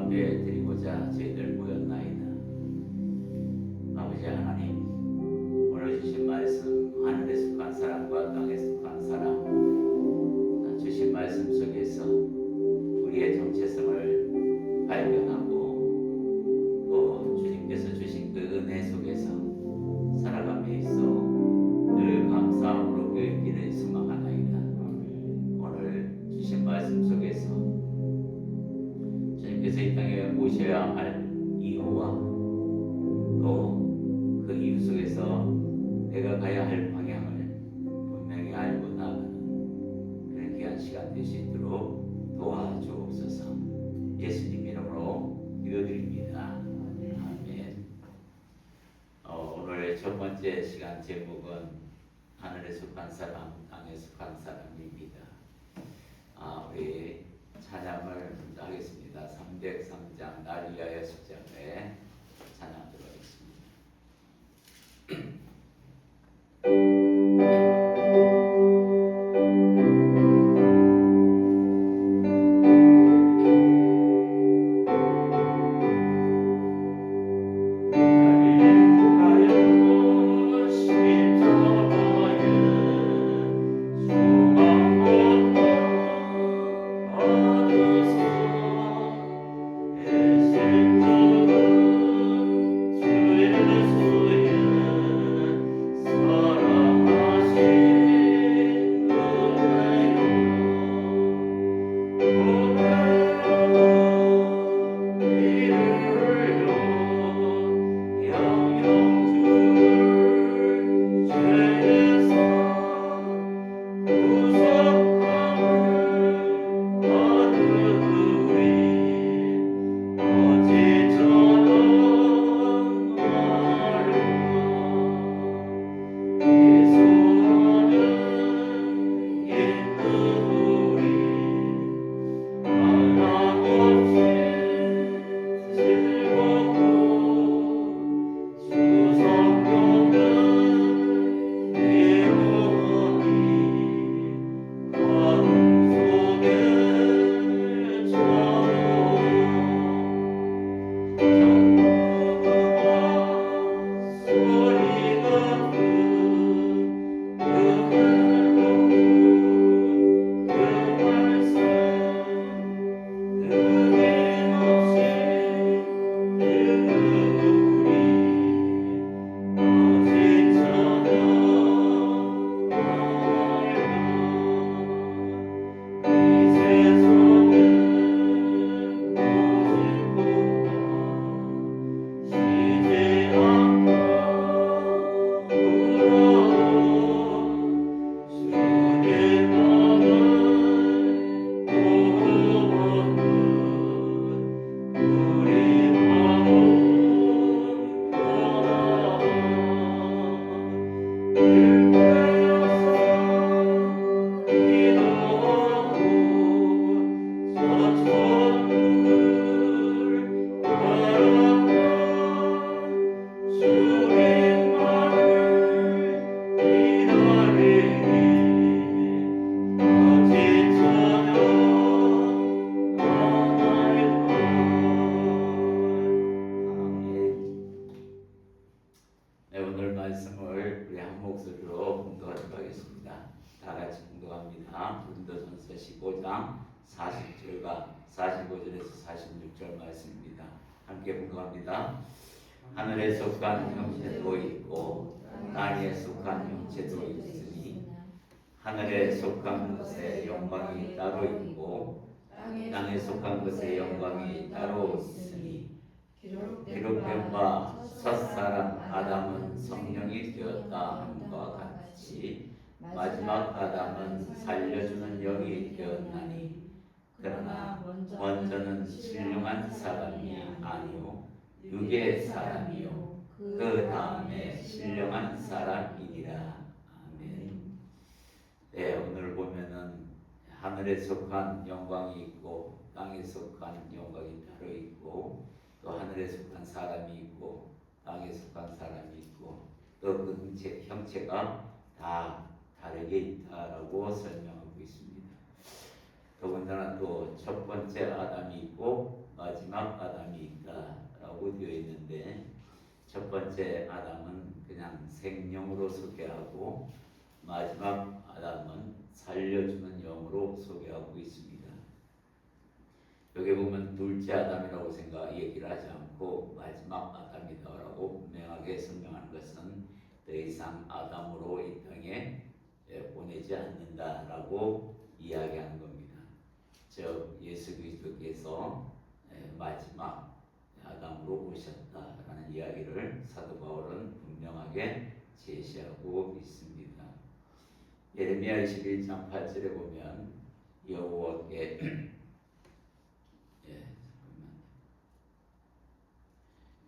앞에 드리고자 저희들 모였나이다. 아버지 하나님, 오늘 주신 말씀, 하늘에 속한 사람과 땅에 속한 사람, 주신 말씀 속에서 우리의 정체성을 발견하고 또 주님께서 주신 그 은혜 속에서 살아감에 있어 늘 감사함으로 교회 길을 소망하나이다. 오늘 주신 말씀 속에서 주님께서 이 땅에 오셔야 할 이유와 또 그 이유 속에서 내가 가야 할 방향을 분명히 알고 나가는 그런 귀한 시간 될 수 있도록 도와주옵소서. 예수님 이름으로 기도드립니다. 아멘. 오늘 첫 번째 시간 제목은 하늘에 속한 사람, 땅에 속한 사람입니다. 우리 찬양을 먼저 하겠습니다. 303장 날 위하여 숙장에 찬양 들어가겠습니다. 오늘 말씀을 우리 한 목소리로 공독하도록 하겠습니다. 다 같이 공독합니다. 고린도전서 15장 40절과 45절에서 46절 말씀입니다. 함께 공독합니다. 하늘에 속한 형체도 있고 땅에 속한 형체도 있으니 하늘에 속한 것의 영광이 따로 있고 땅에 속한 것의 영광이 따로 있으니 기록된 바 첫사람 아담은 성령이 되었다 함과 같이 마지막 아담은 살려주는 영이 되었나니 그러나 먼저는 신령한 사람이 아니요 육의 사람이요 그 다음에 신령한 사람이니라. 아멘. 네, 오늘 보면은 하늘에 속한 영광이 있고 땅에 속한 영광이 따로 있고 또 하늘에 속한 사람이 있고 땅에 속한 사람이 있고 또 그 형체가 다 다르게 있다라고 설명하고 있습니다. 더군다나 또 첫 번째 아담이 있고 마지막 아담이 있다라고 되어 있는데 첫 번째 아담은 그냥 생명으로 소개하고 마지막 아담은 살려주는 영으로 소개하고 있습니다. 여기 보면 둘째 아담이라고 얘기를 하지 않고 마지막 아담이다라고 분명하게 설명하는 것은 더 이상 아담으로 이 땅에 보내지 않는다라고 이야기하는 겁니다. 즉 예수 그리스도께서 마지막 아담으로 오셨다라는 이야기를 사도 바울은 분명하게 제시하고 있습니다. 예레미야 21장 8절에 보면 여호와께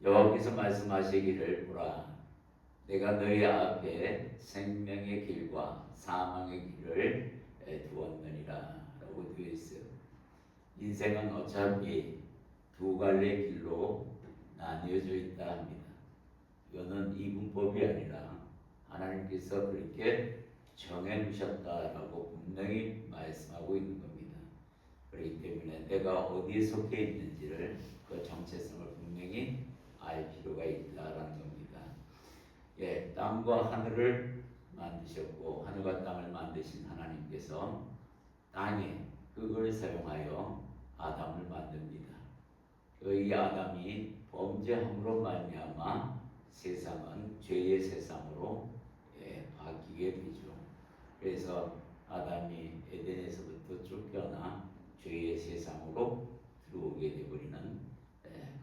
여호와께서 말씀하시기를 보라 내가 너희 앞에 생명의 길과 사망의 길을 두었느니라 라고 되어 있어요. 인생은 어차피 두 갈래 길로 나뉘어져 있다 합니다. 이거는 이분법이 아니라 하나님께서 그렇게 정해두셨다라고 분명히 말씀하고 있는 겁니다. 그렇기 때문에 내가 어디에 속해 있는지를 그 정체성을 분명히 알 필요가 있다라는 겁니다. 예, 땅과 하늘을 만드셨고 하늘과 땅을 만드신 하나님께서 땅에 그걸 사용하여 아담을 만듭니다. 이 아담이 범죄함으로 말미암아 세상은 죄의 세상으로 바뀌게 되죠. 그래서 아담이 에덴에서부터 쫓겨나 죄의 세상으로 들어오게 되어버리는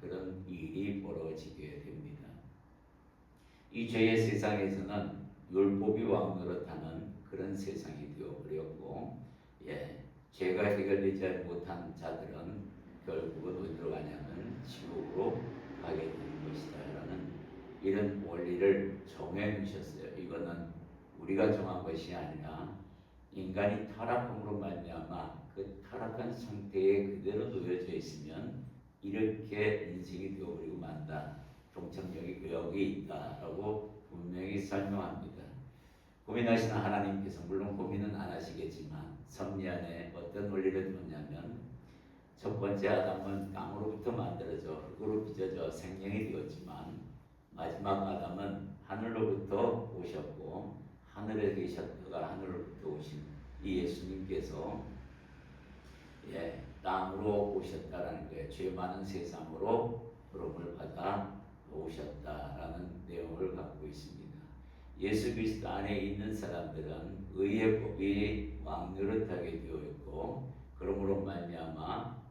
그런 일이 벌어지게 됩니다. 이 죄의 세상에서는 율법이 왕노릇하는 그런 세상이 되어버렸고 죄가 해결되지 못한 자들은 결국은 어디로 가냐면 지옥으로 가게 되는 것이다 라는 이런 원리를 정해 놓으셨어요. 이거는 우리가 정한 것이 아니라 인간이 타락함으로 말미암아 그 타락한 상태에 그대로 놓여져 있으면 이렇게 인생이 되어버리고 만다. 동창력이 여기 있다라고 분명히 설명합니다. 고민하시는 하나님께서 물론 고민은 안 하시겠지만 섭리 안에 어떤 원리를 두었냐면 첫 번째 아담은 땅으로부터 만들어져 흙으로 빚어져 생명이 되었지만 마지막 아담은 하늘로부터 오셨고 하늘에 계셨다가 하늘로부터 오신 이 예수님께서 땅으로 오셨다라는 거예요. 죄 많은 세상으로 부름을 받아 오셨다라는 내용을 갖고 있습니다. 예수 그리스도 안에 있는 사람들은 의의 법이 왕노릇하게 되어 있고 그러므로 말미암아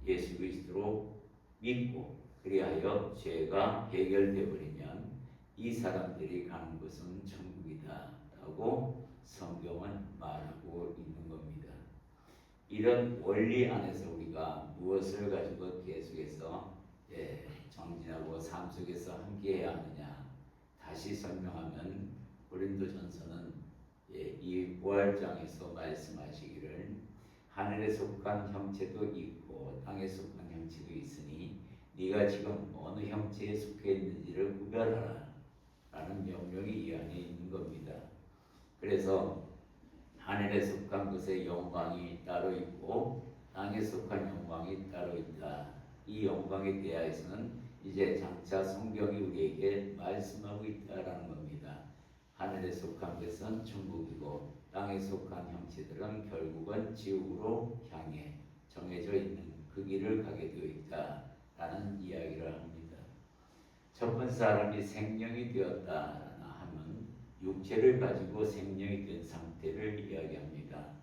예수 그리스도로 믿고 그리하여 죄가 해결되어 버리면 이 사람들이 가는 곳은 천국이다라고 성경은 말하고 있는 겁니다. 이런 원리 안에서 우리가 무엇을 가지고 계속해서 정진하고 삶 속에서 함께해야 하느냐 다시 설명하면 고린도전서는 이 부활장에서 말씀하시기를 하늘에 속한 형체도 있고 땅에 속한 형체도 있으니 네가 지금 어느 형체에 속해 있는지를 구별하라 라는 명령이 이 안에 있는 겁니다. 그래서 하늘에 속한 것의 영광이 따로 있고 땅에 속한 영광이 따로 있다. 이 영광에 대하여서는 이제 장차 성경이 우리에게 말씀하고 있다라는 겁니다. 하늘에 속한 것은 천국이고 땅에 속한 형체들은 결국은 지옥으로 향해 정해져 있는 그 길을 가게 되어 있다라는 이야기를 합니다. 첫 번째 사람이 생명이 되었다 하면 육체를 가지고 생명이 된 상태를 이야기합니다.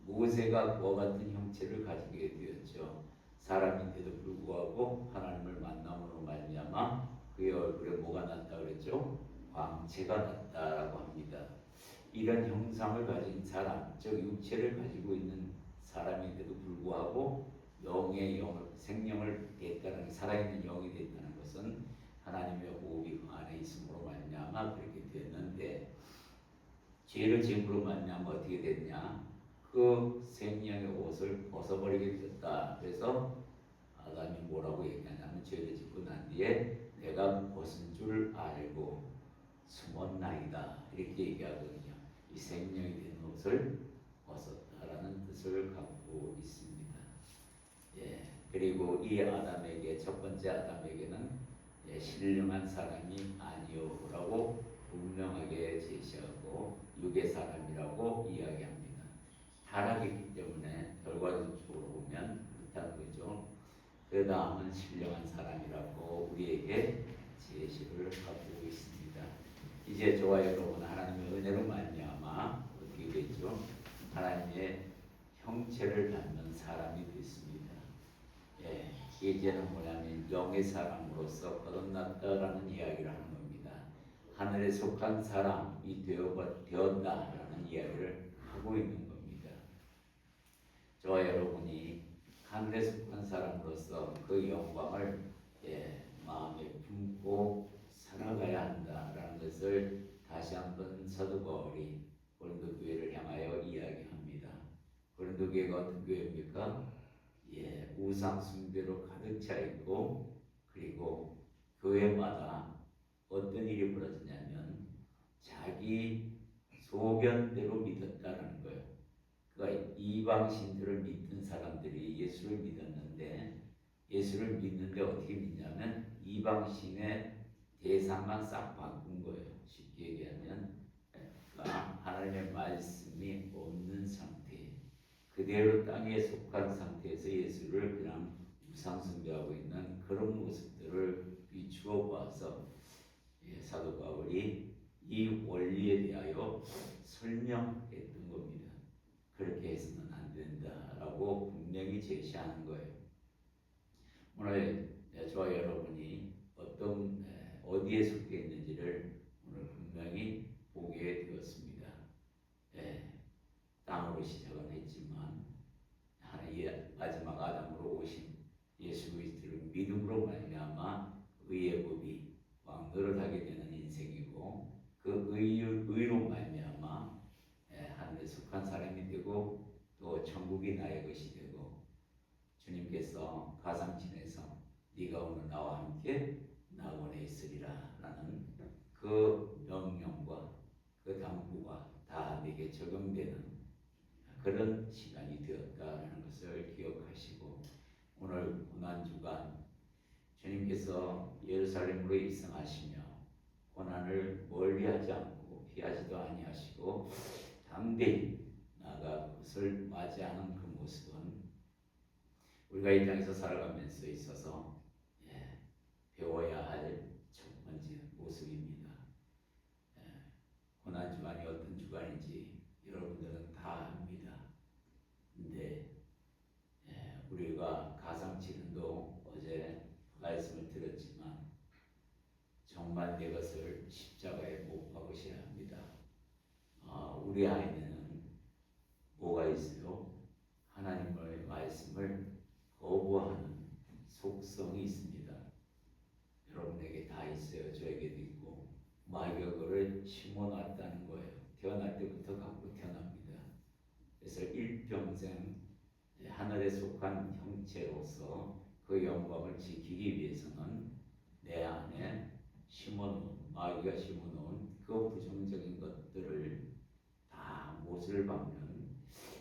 모세가 그와 같은 형체를 가지게 되었죠. 사람인데도 불구하고 하나님을 만남으로 말미암아 그의 얼굴에 뭐가 났다 그랬죠? 광채가 났다라고 합니다. 이런 형상을 가진 사람, 즉 육체를 가지고 있는 사람인데도 불구하고 영의 영을 생명을 됐다는 살아있는 영이 됐다는 것은 하나님의 호흡이 그 안에 있음으로 말미암아 그렇게 됐는데 죄를 지음으로 말미암아 어떻게 됐냐? 그 생명의 옷을 벗어버리게 됐다. 그래서 아담이 뭐라고 얘기하냐면 죄를 짓고 난 뒤에 내가 벗은 줄 알고 숨었나이다 이렇게 얘기하거든요. 이 생명이 된 옷을 벗었다라는 뜻을 갖고 있습니다. 그리고 이 아담에게 첫 번째 아담에게는 신령한 사람이 아니오라고 분명하게 제시하고 육의 사람이라고 이야기합니다. 타락했기 때문에 결과적으로 보면 그렇다는 거죠. 그 다음은 신령한 사람이라고 우리에게 제시를 하고 있습니다. 이제 저와 여러분 하나님의 은혜로 말미암아 어떻게 됐죠? 하나님의 형체를 닮는 사람이 됐습니다. 이제는 뭐냐면 영의 사람으로서 거듭났다라는 이야기를 하는 겁니다. 하늘에 속한 사람이 되었다라는 이야기를 하고 있는 겁니다. 저와 여러분이 하늘에 속한 사람으로서 그 영광을 마음에 품고 살아가야 한다라는 것을 다시 한번 사도 바울이 고린도 교회를 향하여 이야기합니다. 고린도 교회가 어떤 교회입니까? 우상 숭배로 가득 차 있고, 그리고 교회마다 어떤 일이 벌어지냐면 자기 소견대로 믿었다는 거예요. 그러니까 이방 신들을 믿는 사람들이 예수를 믿었는데, 예수를 믿는데 어떻게 믿냐면 이방 신의 대상만 싹 바꾼 거예요. 쉽게 얘기하면 하나님의 말씀이 없는 상태, 그대로 땅에 속한 상태에서 예수를 그냥 우상 숭배하고 있는 그런 모습들을 비추어 봐서 사도 바울이 이 원리에 대하여 설명했던 겁니다. 그렇게 해서는 안 된다라고 분명히 제시하는 거예요. 오늘 저와 여러분이 어디에 속해 있는지를 오늘 분명히 보게 되었습니다. 땅으로 시작은 했지만 하나님의 마지막 아담으로 오신 예수 그리스도를 믿음으로 말미암아 의의 법이 왕노릇하게 되는 인생이고, 그 의로 말미암아 하늘에 속한 사람이 되고 또 천국이 나의 것이 되고, 주님께서 가상신에서 네가 오늘 나와 함께 낙원에 있으리라 라는 그 명령과 그 당부가 다 내게 적용되는 그런 시간이 되었다는 것을 기억하시고, 오늘 고난주간 주님께서 예루살렘으로 입성하시며 고난을 멀리하지 않고 피하지도 아니하시고 담대히 나아가 그것을 맞이하는 그 모습은 우리가 이 땅에서 살아가면서 있어서 배워야 할 첫 번째 모습입니다. 고난주간이 어떤 주간인지 여러분들은 다 압니다. 근데 우리가 가상치는도 어제 말씀을 들었지만 정말 내 것을 십자가에 못 박으셔야 합니다. 우리 안에는 뭐가 있어요? 하나님의 말씀을 거부하는 속성이 있습니다. 여러분에게 다 있어요. 저에게도 있고. 마귀가 그걸 심어놨다는 거예요. 태어날 때부터 갖고 태어납니다. 그래서 일평생 하늘에 속한 형체로서 그 영광을 지키기 위해서는 내 안에 마귀가 심어놓은 그 부정적인 것들을 다 못을 박는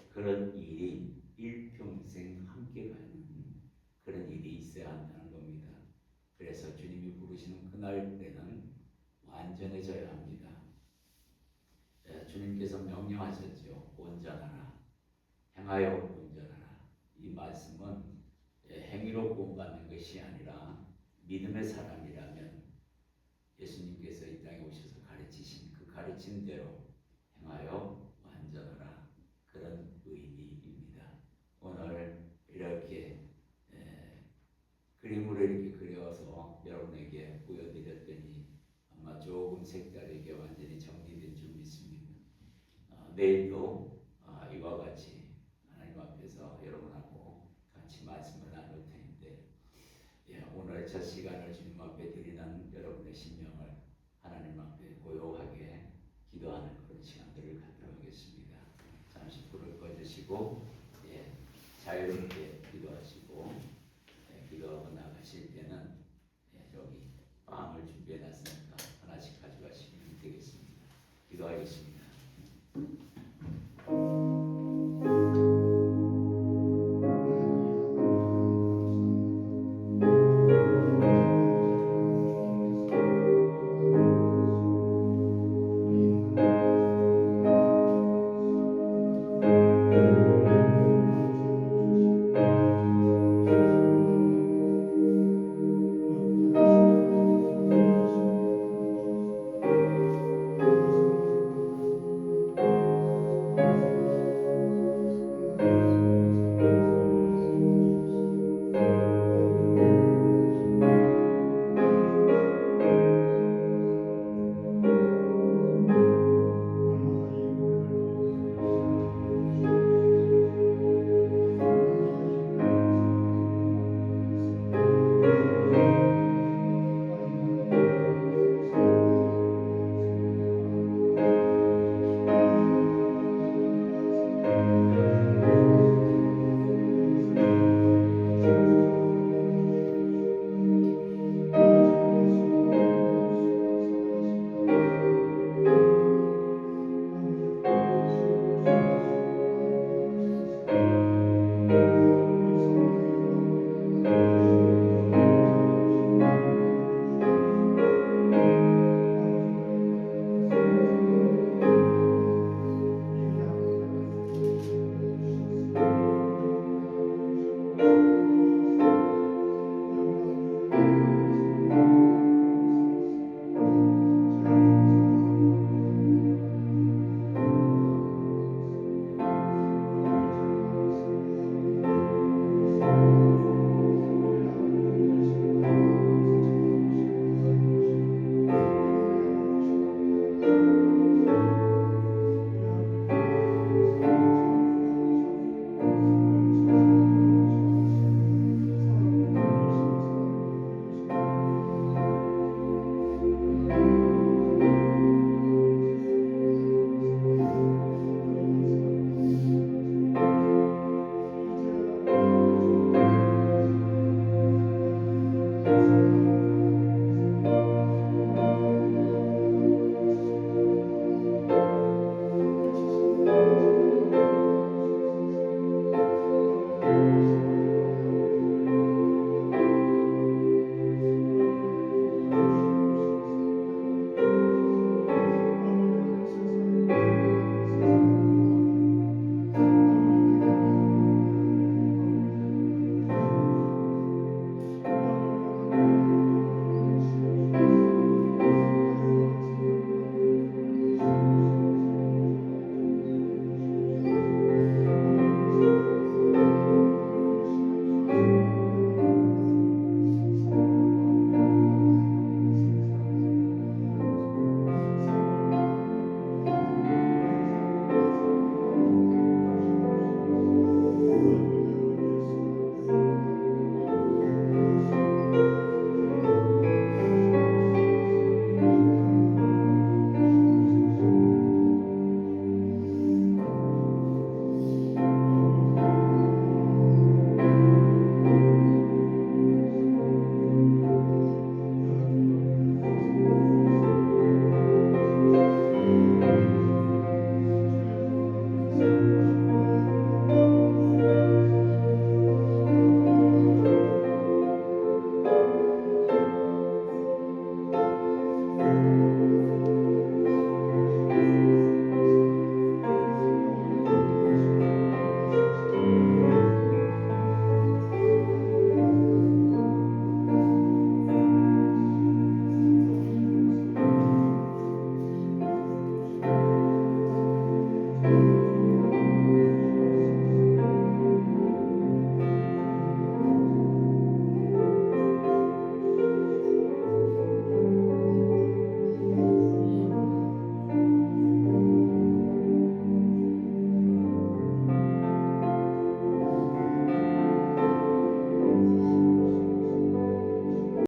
그런 일이 일평생 함께 가는 그런 일이 있어야 한다는 겁니다. 그래서 주님이 부르시는 그날 때는 완전해져야 합니다. 주님께서 명령하셨죠. 온전하라, 행하여 온전하라. 이 말씀은 행위로 구원받는 것이 아니라 믿음의 사람이라면 예수님께서 이 땅에 오셔서 가르치신 그 가르침대로 행하여 완전하라, 그런 의미입니다. 오늘 이렇게 그림으로 이렇게 그려서 여러분에게 보여드렸더니 아마 조금 색다르게 완전히 정리된 줄 믿습니다. 내일도 이와 같이 하나님 앞에서 여러분하고 같이 말씀을 나눌 텐데, 오늘 첫 시간을 주님 앞에 드리는 여러분의 심령을 하나님 앞에 고요하게 기도하는 그런 시간들을 갖도록 하겠습니다. 잠시 불을 꺼주시고 자유롭게 기도하시고, 기도하고 나가실 때는 여기 빵을 준비해 놨으니까 하나씩 가져가시면 되겠습니다. 기도하겠습니다.